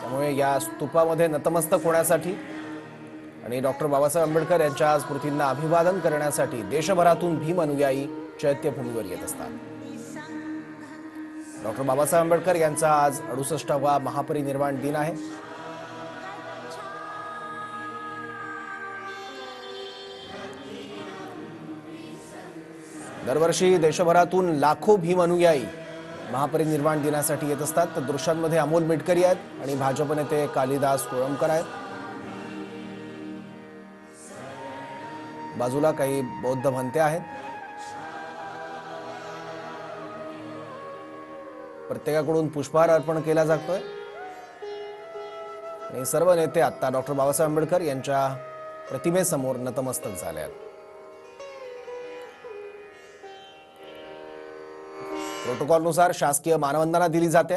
त्यामुळे या स्तूपामध्ये नतमस्तक होण्यासाठी आणि डॉक्टर बाबासाहेब आंबेडकर यांच्या स्मृतींना अभिवादन करण्यासाठी देशभरातून भीम अनुयायी चैत्यभूमीवर येत असतात। डॉक्टर बाबासाहेब आंबेडकर यांचा आज 68वा महापरिनिर्वाण दिन आहे। दरवर्षी देशभरातून लाखो भीम अनुयायी महापरिनिर्वाण दिनासाठी येत असतात। तर दृश्यांमध्ये अमोल मिटकरी आहेत आणि भाजप नेते कालिदास कोळंबकर आहेत। बाजूला काही बौद्ध भंते आहेत। प्रत्येकाकडून पुष्पहार अर्पण केला जातोय आणि सर्व नेते आता डॉक्टर बाबासाहेब आंबेडकर यांच्या प्रतिमेसमोर नतमस्तक झाले आहेत। प्रोटोकॉलनुसार शासकीय मानवंदना दिली जाते।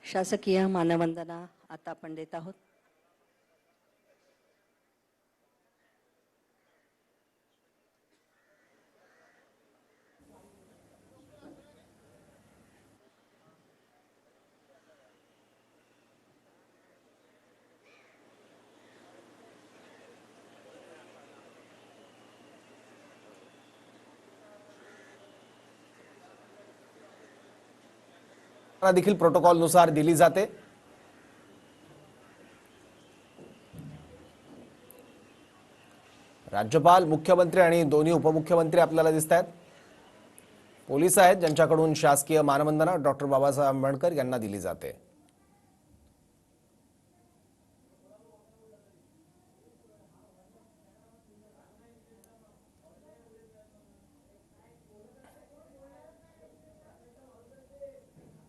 शासकीय मानवंदना आता आपण देत आहोत। देखील प्रोटोकॉलनुसार दिली जाते। राज्यपाल, मुख्यमंत्री आणि दोन्ही उपमुख्यमंत्री आपल्याला दिसत आहेत। पोलीस आहेत ज्यांच्याकडून शासकीय मानवंदना डॉक्टर बाबासाहेब आंबेडकर यांना दिली जाते।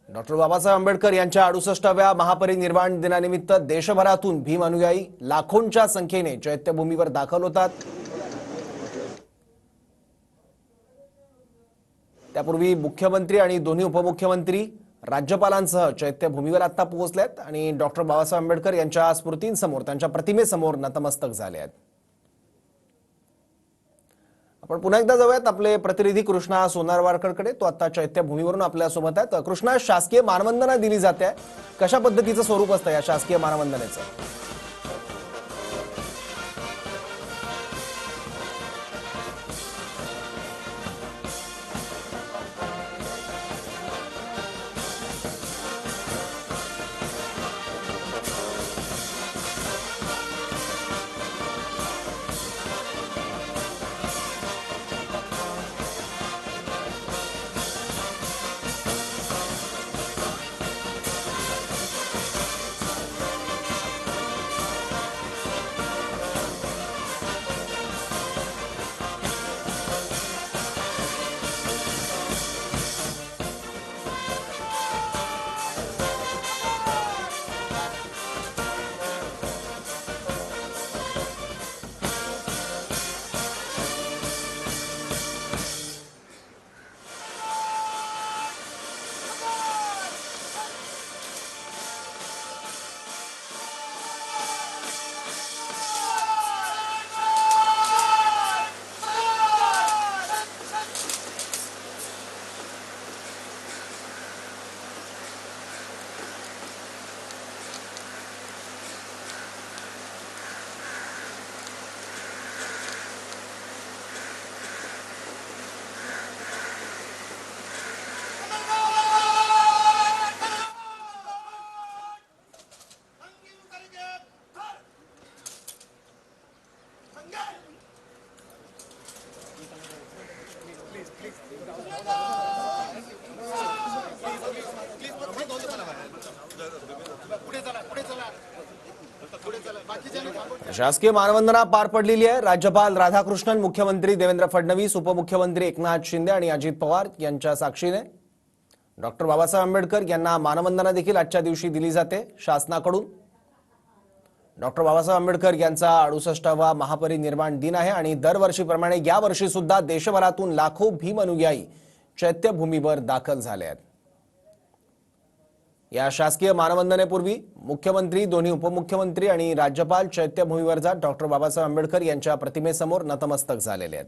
डॉक्टर बाबासाहेब आंबेडकर यांच्या 68व्या महापरिनिर्वाण दिनानिमित्त देशभरातून भीम अनुयायी लाखोंच्या संख्येने चैत्यभूमीवर दाखल होतात। त्यापूर्वी मुख्यमंत्री आणि दोन्ही उपमुख्यमंत्री राज्यपालांसह चैत्यभूमीवर आता पोहोचलेत आणि डॉक्टर बाबासाहेब आंबेडकर यांच्या स्मृतींसमोर, त्यांच्या प्रतिमेसमोर नतमस्तक झाले आहेत। आपण पुन्हा एकदा जाऊयात आपले प्रतिनिधी कृष्णा सोनारवारकडे। तो आता चैत्यभूमीवरून आपल्या सोबत आहे। कृष्णा, शासकीय मानवंदना दिली जाते, कशा पद्धतीचं स्वरूप असतं या शासकीय मानवंदनेचं? शासकीय मानवंदना पार पडलेली आहे। राज्यपाल राधाकृष्णन, मुख्यमंत्री देवेंद्र फडणवीस, उपमुख्यमंत्री एकनाथ शिंदे आणि अजित पवार यांच्या साक्षीने डॉक्टर बाबासाहेब आंबेडकर यांना मानवंदना देखील आजच्या दिवशी दिली जाते शासनाकडून। डॉक्टर बाबासाहेब आंबेडकर यांचा 68वा महापरिनिर्वाण दिन आहे आणि दरवर्षीप्रमाणे यावर्षी सुद्धा देशभरातून लाखो भीम अनुयायी चैत्यभूमीवर दाखल झाले आहेत। या शासकीय मानवंदनेपूर्वी मुख्यमंत्री, दोन्ही उपमुख्यमंत्री आणि राज्यपाल चैत्यभूमीवर जात डॉक्टर बाबासाहेब आंबेडकर यांच्या प्रतिमेसमोर नतमस्तक झालेले आहेत।